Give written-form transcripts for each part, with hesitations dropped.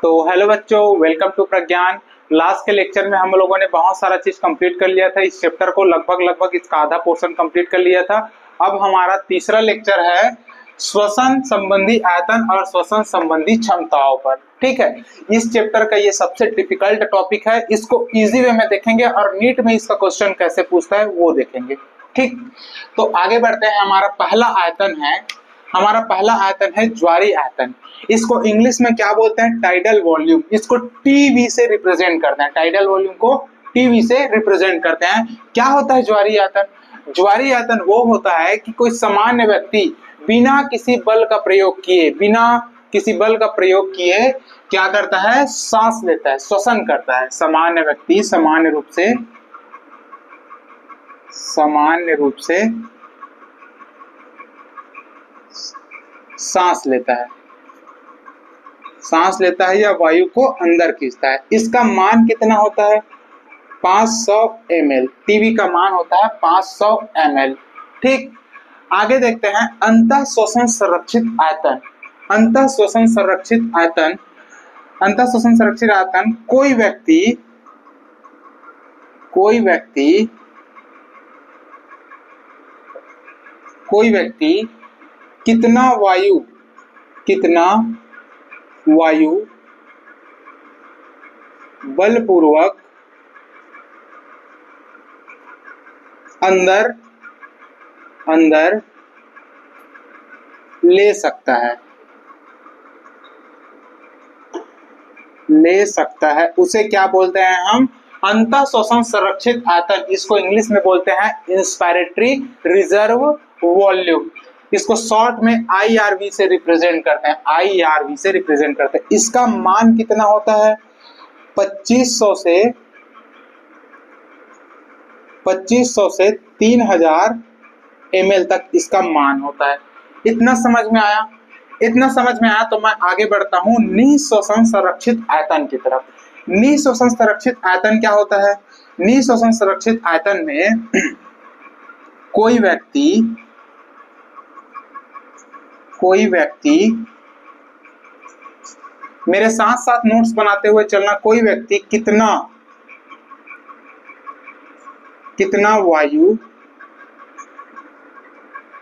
तो हेलो बच्चों, welcome to Pragyan. Last के लेक्चर में हम लोगों ने बहुत सारा चीज कंप्लीट कर लिया था। इस चैप्टर को लगभग इसका आधा पोर्शन कंप्लीट कर लिया था। अब हमारा तीसरा लेक्चर है श्वसन संबंधी आयतन और श्वसन संबंधी क्षमताओं पर। ठीक है, इस चैप्टर का ये सबसे डिफिकल्ट टॉपिक है। इसको इजी वे में देखेंगे और नीट में इसका क्वेश्चन कैसे पूछता है वो देखेंगे। ठीक, तो आगे बढ़ते हैं। हमारा पहला आयतन है ज्वारीय आयतन। इसको इंग्लिश में क्या बोलते हैं? Tidal volume. इसको टीवी से रिप्रेजेंट करते हैं। टाइडल वॉल्यूम को टीवी से रिप्रेजेंट करते हैं। क्या होता है ज्वारीय आयतन? ज्वारीय आयतन वो होता है कि कोई सामान्य व्यक्ति बिना किसी बल का प्रयोग किए क्या करता है? सांस लेता है, श्वसन करता है। सामान्य व्यक्ति सामान्य रूप से सांस लेता है या वायु को अंदर खींचता है। इसका मान कितना होता है? 500 ml। टीवी का मान होता है 500 ml। ठीक, आगे देखते हैं अंतः श्वसन संरक्षित आयतन। अंतः श्वसन संरक्षित आयतन कोई व्यक्ति कितना वायु बलपूर्वक अंदर ले सकता है उसे क्या बोलते हैं हम? अंतः श्वसन संरक्षित आयतन। इसको इंग्लिश में बोलते हैं इंस्पायरेटरी रिजर्व वॉल्यूम। इसको शॉर्ट में IRV से रिप्रेजेंट करते हैं। इसका मान कितना होता है? 2500 से 3000 ml तक इसका मान होता है। इतना समझ में आया? तो मैं आगे बढ़ता हूं निःश्वसन संरक्षित आयतन की तरफ। निःश्वसन संरक्षित आयतन क्या होता है? निःश्वसन संरक्षित आयतन में कोई व्यक्ति मेरे साथ साथ नोट्स बनाते हुए चलना। कोई व्यक्ति कितना वायु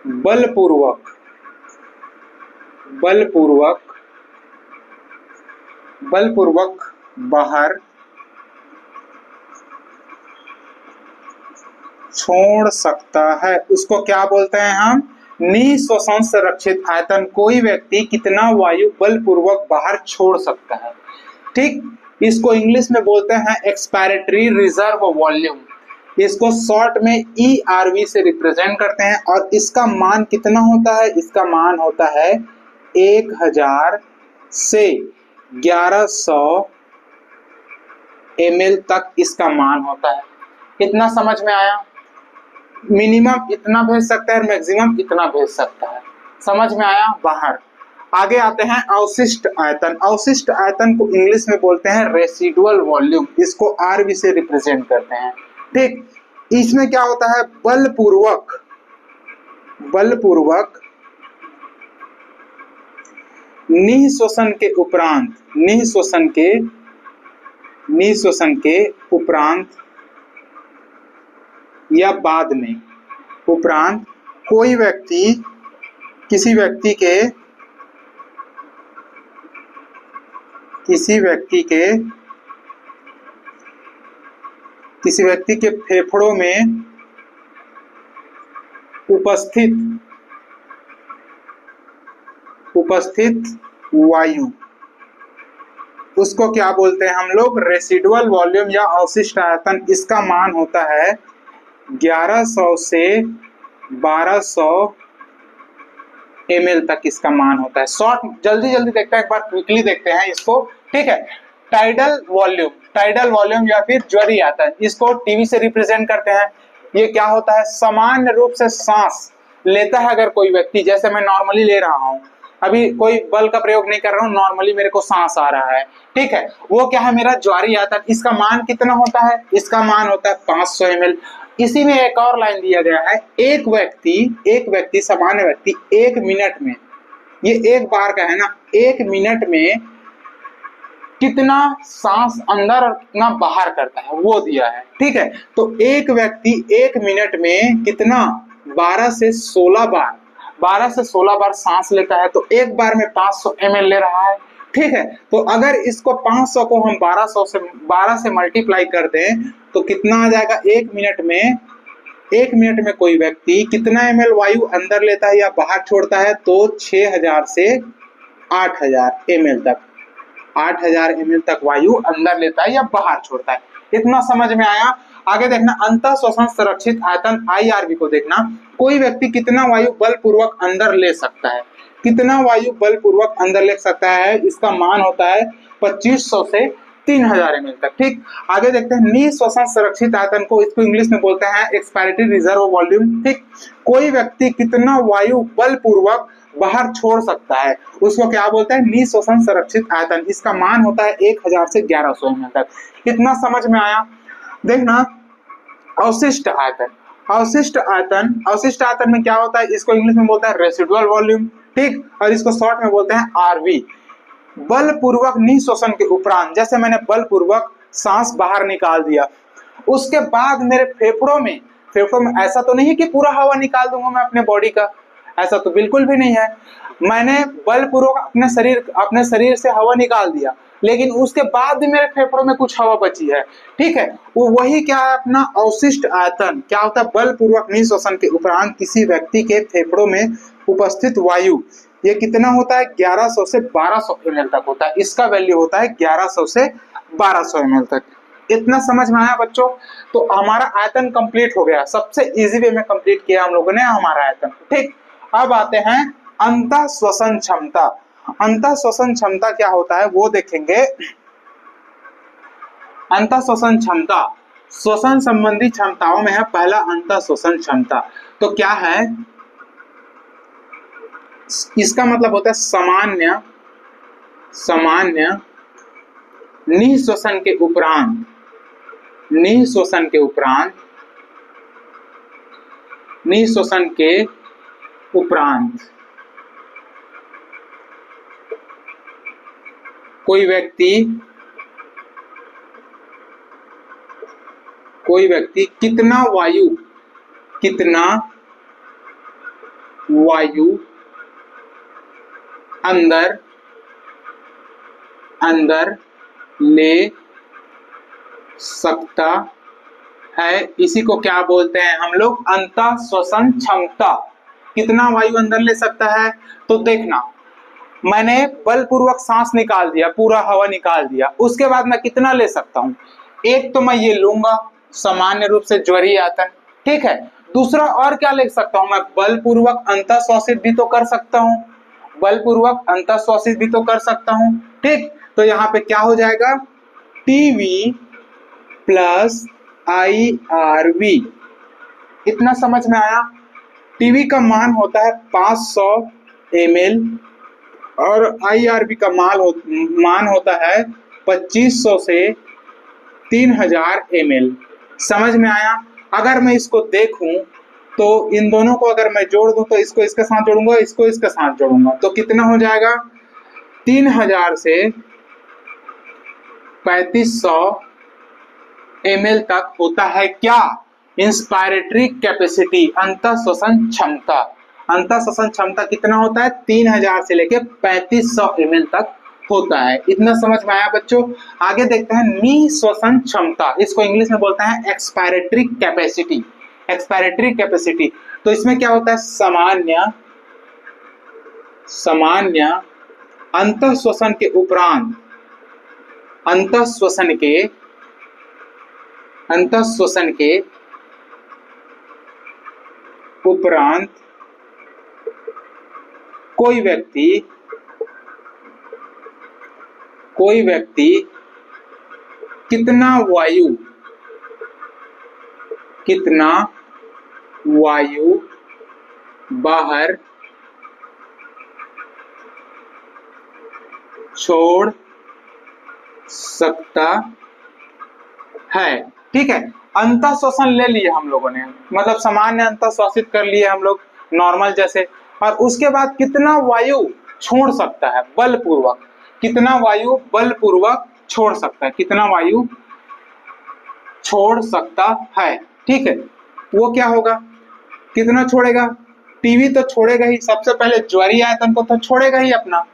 बलपूर्वक बाहर छोड़ सकता है, उसको क्या बोलते हैं हम? निःश्वसन संरक्षित आयतन। कोई व्यक्ति कितना वायु बलपूर्वक बाहर छोड़ सकता है। ठीक, इसको इंग्लिश में बोलते हैं एक्सपायरेटरी रिजर्व वॉल्यूम। इसको शॉर्ट में ERV से रिप्रेजेंट करते हैं। और इसका मान कितना होता है? इसका मान होता है 1000 से 1100 ml तक इसका मान होता है। इतना समझ में आया? मिनिमम इतना भेज सकता है, मैक्सिमम इतना भेज सकता है। समझ में आया? बाहर। आगे आते हैं अवशिष्ट आयतन। अवशिष्ट आयतन को इंग्लिश में बोलते हैं रेसिडुअल वॉल्यूम। इसको RV से रिप्रेजेंट करते हैं। ठीक, इसमें क्या होता है? बलपूर्वक निःश्वसन के उपरांत या बाद में कोई व्यक्ति किसी व्यक्ति के फेफड़ों में उपस्थित वायु, उसको क्या बोलते हैं हम लोग? रेसिडुअल वॉल्यूम या अवशिष्ट आयतन। इसका मान होता है 1100 से 1200 ml तक इसका मान होता है। शॉर्ट जल्दी देखते हैं, एक बार क्विकली देखते हैं इसको। ठीक है, टाइडल वॉल्यूम या फिर ज्वारीय आयतन, इसको टीवी से रिप्रेजेंट करते हैं। ये क्या होता है? सामान्य रूप से सांस लेता है अगर कोई व्यक्ति, जैसे मैं नॉर्मली ले रहा हूं, अभी कोई बल का प्रयोग नहीं कर रहा हूं, नॉर्मली मेरे को सांस आ रहा है। ठीक है, वो क्या है? मेरा ज्वारीय आयतन। इसका मान कितना होता है? इसका मान होता है 500 ml। इसी में एक और लाइन दिया गया है, एक व्यक्ति सामान्य व्यक्ति 1 मिनट में, ये एक बार का है ना, 1 मिनट में कितना सांस अंदर और कितना बाहर करता है वो दिया है। ठीक है, तो एक व्यक्ति 1 मिनट में कितना 12 से 16 बार सांस लेता है, तो एक बार में 500 ml ले रहा है। ठीक है, तो अगर इसको 500 को हम 12 से मल्टीप्लाई कर दें तो कितना आ जाएगा, 1 मिनट में कोई व्यक्ति कितना ml वायु अंदर लेता है या बाहर छोड़ता है, तो 6000 से 8000 ml तक, 8000 ml तक वायु अंदर लेता है या बाहर छोड़ता है। इतना समझ में आया। आगे देखना, अंतः श्वसन संरक्षित आयतन IRB को देखना, कोई व्यक्ति कितना वायु बलपूर्वक अंदर ले सकता है, कितना वायु बलपूर्वक अंदर ले सकता है, इसका मान होता है 2500 से 3000 ml तक। ठीक, आगे देखते हैं निःश्वसन संरक्षित आयतन को, इसको इंग्लिश में बोलते हैं एक्सपायरेटरी रिजर्व वॉल्यूम। ठीक, कोई व्यक्ति कितना वायु बलपूर्वक बाहर छोड़ सकता है, उसको क्या बोलते हैं, निःश्वसन संरक्षित आयतन। इसका मान होता है 1000 से 1100 ml तक। इतना समझ में आया। देखना अवशिष्ट आयतन, अवशिष्ट आयतन में क्या होता है, इसको इंग्लिश में बोलते हैं रेसिडुअल वॉल्यूम। ठीक, और इसको शॉर्ट में बोलते हैं RV। बलपूर्वक निःश्वसन के उपरांत, जैसे मैंने बलपूर्वक सांस बाहर निकाल दिया, उसके बाद मेरे फेफड़ों में ऐसा तो नहीं है कि पूरा हवा निकाल दूंगा मैं अपने बॉडी का, ऐसा तो बिल्कुल भी नहीं है। मैंने बलपूर्वक अपने शरीर से हवा निकाल दिया, लेकिन उसके बाद भी मेरे फेफड़ों में कुछ हवा बची है। ठीक है, वो वही क्या है, अपना अवशिष्ट आयतन। क्या होता है, बलपूर्वक निःश्वसन के उपरांत किसी व्यक्ति के फेफड़ों में उपस्थित वायु, ये कितना होता है, 1100 से 1200 ml तक होता है। इसका वैल्यू होता है 1100 से 1200 ml तक। इतना समझ में आया बच्चों। तो हमारा आयतन कंप्लीट हो गया, सबसे इजी वे में कंप्लीट किया हम लोगों ने हमारा आयतन। ठीक, अब आते हैं अंतः श्वसन क्षमता। अंतः श्वसन क्षमता क्या होता है वो देखेंगे। अंतः श्वसन क्षमता श्वसन संबंधी क्षमताओं में है पहला अंतः श्वसन क्षमता। तो क्या है, इसका मतलब होता है सामान्य निःश्वसन के उपरांत कोई व्यक्ति कितना वायु अंदर ले सकता है, इसी को क्या बोलते हैं हम लोग, अंतः श्वसन क्षमता। कितना वायु अंदर ले सकता है, तो देखना मैंने बलपूर्वक सांस निकाल दिया, पूरा हवा निकाल दिया, उसके बाद मैं कितना ले सकता हूं, एक तो मैं ये लूंगा सामान्य रूप से ज्वरीय आयतन। ठीक है, दूसरा और क्या ले सकता हूं, मैं बलपूर्वक अंतःश्वासित भी तो कर सकता हूं। ठीक, तो यहाँ पे क्या हो जाएगा, TV प्लस IRV। इतना समझ में आया। TV का मान होता है 500 ml और IRV का मान होता है 2500 से 3000 ml। समझ में आया। अगर मैं इसको देखूं तो इन दोनों को अगर मैं जोड़ दूं तो इसको इसके साथ जोड़ूंगा, इसको इसके साथ जोड़ूंगा, तो कितना हो जाएगा, 3000 से 3500 ml तक होता है क्या, इंस्पायरेटरी कैपेसिटी, अंतः श्वसन क्षमता। अंतः श्वसन क्षमता कितना होता है, 3000 से लेके 3500 ml तक होता है। इतना समझ में आया बच्चों। आगे देखते हैं निःश्वसन क्षमता, इसको इंग्लिश में बोलते हैं एक्सपायरेटरी कैपेसिटी। तो इसमें क्या होता है, सामान्य अंतः श्वसन के उपरांत कोई व्यक्ति कितना वायु बाहर छोड़ सकता है। ठीक है, अंतः श्वसन ले लिए हम लोगों ने, मतलब सामान्य अंतः श्वासित कर लिए हम लोग नॉर्मल जैसे, और उसके बाद कितना वायु छोड़ सकता है बलपूर्वक, कितना वायु बलपूर्वक छोड़ सकता है, कितना वायु छोड़ सकता है। ठीक है, वो क्या होगा, कितना छोड़ेगा, टीवी तो छोड़ेगा ही, सबसे पहले ज्वारीय आयतन को तो छोड़ेगा ही, अपना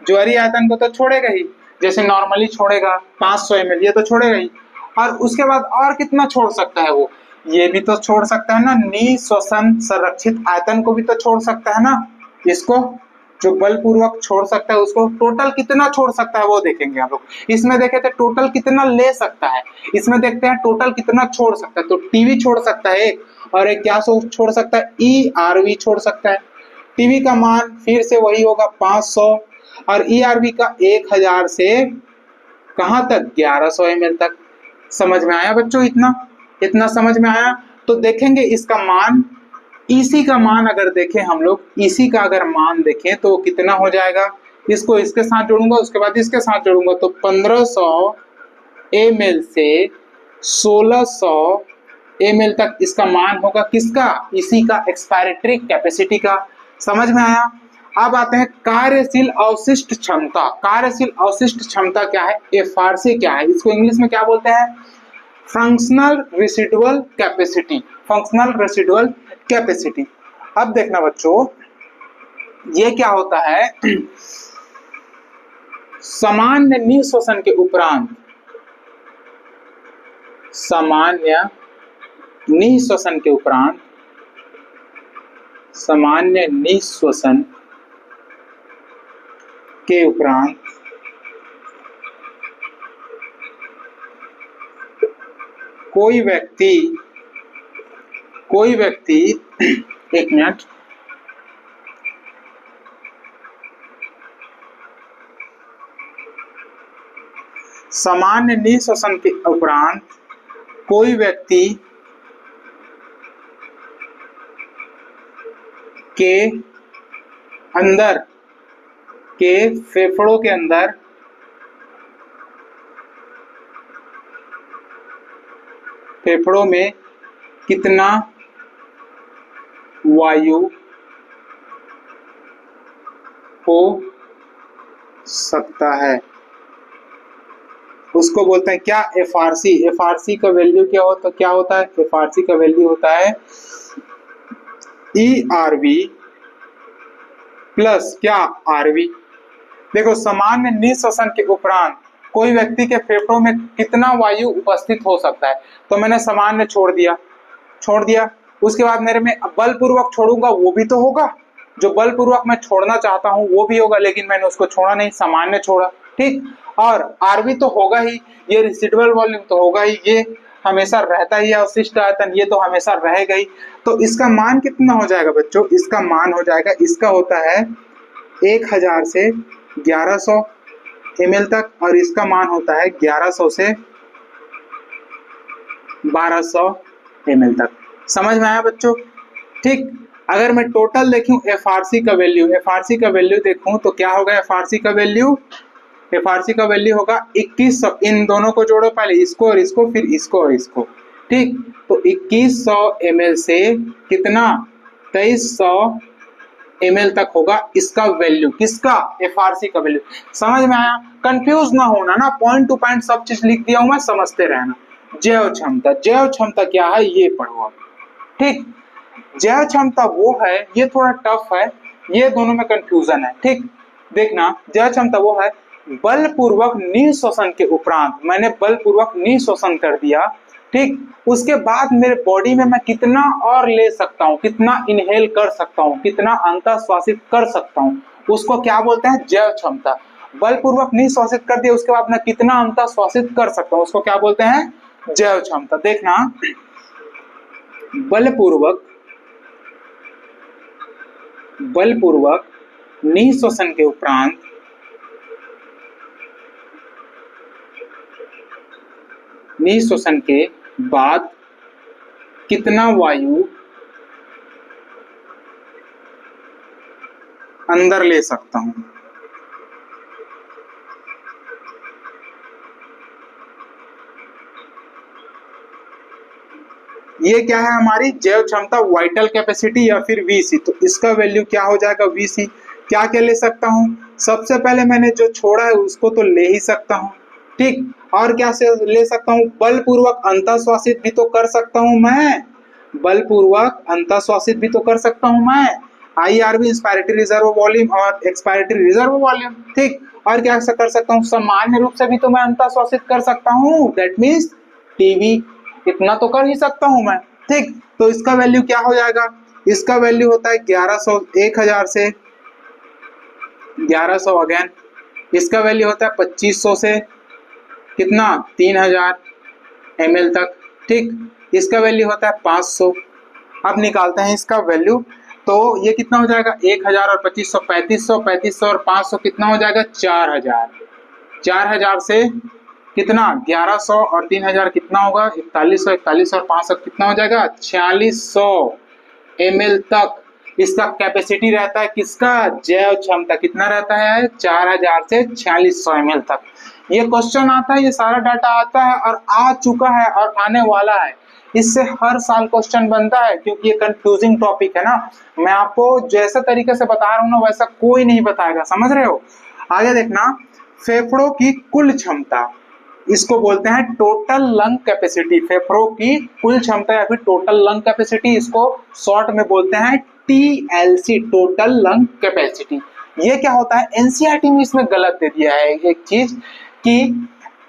ज्वारीय आयतन को तो छोड़ेगा ही, जैसे नॉर्मली छोड़ेगा 500 ml, ये तो छोड़ेगा ही। और उसके बाद और कितना छोड़ सकता है वो, ये भी तो छोड़ सकता है ना, निःश्वसन संरक्षित आयतन को भी तो छोड़ सकता है ना, इसको जो बलपूर्वक छोड़ सकता है उसको टोटल कितना छोड़ सकता है वो देखेंगे हम लोग। इसमें देखे थे टोटल कितना ले सकता है, इसमें देखते हैं टोटल कितना छोड़ सकता है। तो टीवी छोड़ सकता है एक, और एक क्या छोड़ सकता है, ईआरवी छोड़ सकता है। टीवी का मान फिर से वही होगा 500, और ईआरवी का 1000 से कहां तक, 1100 ml तक। समझ में आया बच्चों, इतना समझ में आया। तो देखेंगे इसका मान, ईसी का मान अगर देखें हम लोग, ईसी का अगर मान देखें तो कितना हो जाएगा, इसको इसके साथ जोड़ूंगा, उसके बाद इसके साथ जोड़ूंगा, तो 1500 ml से 1600 ml तक इसका मान होगा, किसका, ईसी का, एक्सपायरेटरी कैपेसिटी का। समझ में आया। अब आते हैं कार्यशील अवशिष्ट क्षमता। कार्यशील अवशिष्ट क्षमता क्या है, एफआरसी क्या है, इसको इंग्लिश में क्या बोलते हैं, functional residual capacity, functional residual capacity. अब देखना बच्चों, ये क्या होता है, सामान्य निःश्वसन के उपरांत, सामान्य निःश्वसन के उपरांत, सामान्य निःश्वसन के उपरांत कोई व्यक्ति एक मिनट, सामान्य निःश्वसन के उपरांत कोई व्यक्ति के अंदर के फेफड़ों के अंदर फेफड़ों में कितना वायु हो सकता है, उसको बोलते हैं क्या, एफआरसी। एफआरसी का वैल्यू क्या हो, तो क्या होता है, एफआरसी का वैल्यू होता है ईआरवी प्लस क्या, आरवी। देखो, सामान्य निःश्वसन के उपरांत कोई व्यक्ति के फेफड़ों में कितना वायु उपस्थित हो सकता है, तो मैंने सामान्य छोड़ दिया, उसके बाद मेरे में बलपूर्वक छोड़ूंगा वो भी तो होगा, जो बलपूर्वक मैं छोड़ना चाहता हूं वो भी होगा, लेकिन मैंने उसको छोड़ा नहीं, सामान्य छोड़ा। ठीक, और आरवी तो होगा ही, ये रेसिडुअल वॉल्यूम तो होगा ही, ये हमेशा रहता ही है, अवशिष्ट आयतन ये तो हमेशा रहेगा ही। तो इसका मान कितना हो जाएगा बच्चों, इसका मान हो जाएगा, इसका होता है 1000 से 1100 ml तक, और इसका मान होता है 1100 से 1200 ml तक। समझ में आया बच्चों। ठीक, अगर मैं टोटल देखूं एफआरसी का वैल्यू देखूं तो क्या होगा, एफआरसी का वैल्यू होगा 2100। इन दोनों को जोड़ो, पहले इसको और इसको, फिर इसको और इसको। ठीक, तो 2100 ml से कितना, 2300 ml तक होगा इसका वैल्यू, किसका, एफआरसी का वैल्यू। समझ में आया, कंफ्यूज ना होना ना, पॉइंट टू पॉइंट सब चीज लिख दिया हूं मैं, समझते रहना। जैव क्षमता क्या है ये पढ़ो आप। ठीक, जैव क्षमता वो है, ये थोड़ा टफ है, ये दोनों में कंफ्यूजन है। ठीक, देखना, जैव क्षमता वो है बलपूर्वक निःश्वसन के उपरांत, मैंने बलपूर्वक निःश्वसन कर दिया, ठीक, उसके बाद मेरे बॉडी में मैं कितना और ले सकता हूँ, कितना इनहेल कर सकता हूँ, कितना अंतःश्वासित कर सकता हूँ, उसको क्या बोलते हैं, जैव क्षमता। बलपूर्वक निःश्वासित कर दिया, उसके बाद मैं कितना अंतःश्वासित कर सकता हूँ, उसको क्या बोलते हैं, जैव क्षमता। देखना, बलपूर्वक निःश्वसन के उपरांत निःश्वसन के बाद कितना वायु अंदर ले सकता हूं। ये क्या है हमारी जैव क्षमता, वाइटल कैपेसिटी या फिर वीसी। तो इसका वैल्यू क्या हो जाएगा, वीसी। क्या क्या ले सकता हूं, सबसे पहले मैंने जो छोड़ा है उसको तो ले ही सकता हूं, ठीक। और क्या से ले सकता हूँ, बलपूर्वक अंतःश्वासित भी तो कर सकता हूँ मैं, बलपूर्वक अंतःश्वासित भी तो कर सकता हूँ मैं। IRV इंस्पायरेटरी रिजर्व वॉल्यूम और एक्सपायरेटरी रिजर्व वॉल्यूम, ठीक। और क्या कर सकता हूँ, सामान्य रूप से भी तो मैं अंतःश्वासित कर सकता हूँ, दैट मीन्स टीवी, इतना तो कर ही सकता हूँ मैं, ठीक। तो इसका वैल्यू क्या हो जाएगा, इसका वैल्यू होता है 1100, 1000 से 1100 अगेन, इसका वैल्यू होता है 2500 से कितना 3000 ml तक, ठीक। इसका वैल्यू होता है 500। अब निकालते हैं इसका वैल्यू, तो ये कितना हो जाएगा 1000 और 2500, 3500, 3500 और 500 कितना हो जाएगा 4000, 4000 से कितना 1100 और 3000 कितना होगा 4100, 4100 और 500 कितना हो जाएगा 4600 ml तक इसका कैपेसिटी रहता है, किसका जैव क्षमता कितना रहता है 4000 से 4600 ml तक। ये क्वेश्चन आता है, ये सारा डाटा आता है और आ चुका है और आने वाला है, इससे हर साल क्वेश्चन बनता है, क्योंकि ये कंफ्यूजिंग टॉपिक है ना। मैं आपको जैसा तरीके से बता रहा हूँ ना वैसा कोई नहीं बताएगा, समझ रहे हो। आगे देखना, फेफड़ों की कुल क्षमता, इसको बोलते हैं टोटल लंग कैपेसिटी, फेफड़ों की कुल क्षमता या फिर टोटल लंग कैपेसिटी, इसको शॉर्ट में बोलते हैं TLC, टोटल लंग कैपेसिटी। ये क्या होता है, एनसीईआरटी में इसमें गलत दे दिया है एक चीज कि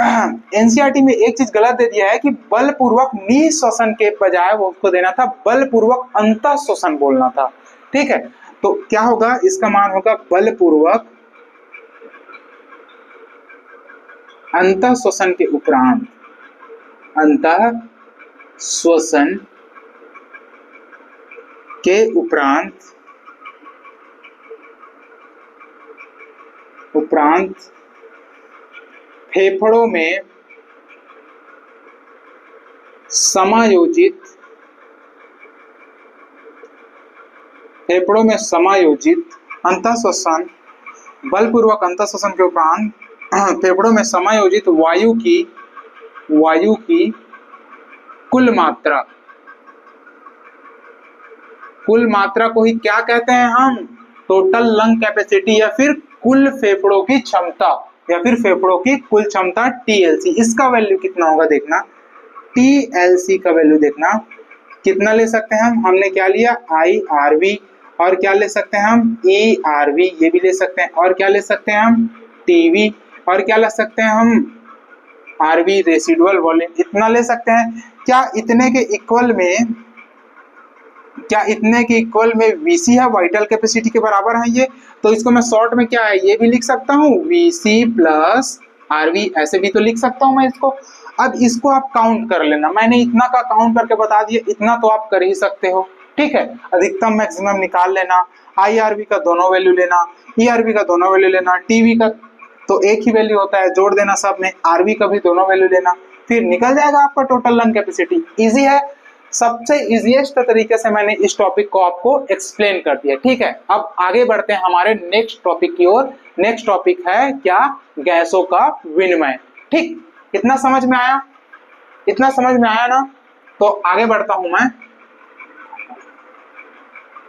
एनसीईआरटी में एक चीज गलत दे दिया है कि बलपूर्वक निःश्वसन के बजाय वो उसको देना था बलपूर्वक अंतःश्वसन बोलना था, ठीक है। तो क्या होगा, इसका मान होगा बलपूर्वक अंतःश्वसन के उपरांत, अंतःश्वसन के उपरांत फेफड़ों में समायोजित अंतःश्वसन, बलपूर्वक अंतःश्वसन के उपरांत फेफड़ों में समायोजित वायु की कुल मात्रा को ही क्या कहते हैं हम, टोटल लंग कैपेसिटी या फिर कुल फेफड़ों की क्षमता या फिर फेफड़ों की कुल क्षमता TLC। इसका वैल्यू कितना होगा देखना, TLC का वैल्यू देखना कितना ले सकते हैं हम, हमने क्या लिया IRV, और क्या ले सकते हैं हम ERV, ये भी ले सकते हैं, और क्या ले सकते हैं हम TV, और क्या ले सकते हैं हम RV रेसिडुअल वॉल्यूम, इतना ले सकते हैं। क्या इतने के इक्वल में VC है, वाइटल कैपेसिटी के बराबर है ये, तो इसको मैं शॉर्ट में क्या है ये भी लिख सकता हूँ VC प्लस RV, ऐसे भी तो लिख सकता हूँ मैं इसको। अब इसको आप काउंट कर लेना, मैंने इतना का काउंट करके बता दिया, इतना तो आप कर ही सकते हो, ठीक है। अधिकतम मैक्सिमम निकाल लेना, IRV का दोनों वैल्यू लेना, ERV का दोनों वैल्यू लेना, TV का तो एक ही वैल्यू होता है, जोड़ देना सब में, RV का भी दोनों वैल्यू लेना, फिर निकल जाएगा आपका टोटल लंग कैपेसिटी। इजी है, सबसे इजीएस्ट तरीके से मैंने इस टॉपिक को आपको एक्सप्लेन कर दिया, ठीक है। अब आगे बढ़ते हैं हमारे नेक्स्ट टॉपिक की ओर। नेक्स्ट टॉपिक है क्या, गैसों का विनिमय, ठीक। इतना समझ में आया, इतना समझ में आया ना, तो आगे बढ़ता हूं मैं।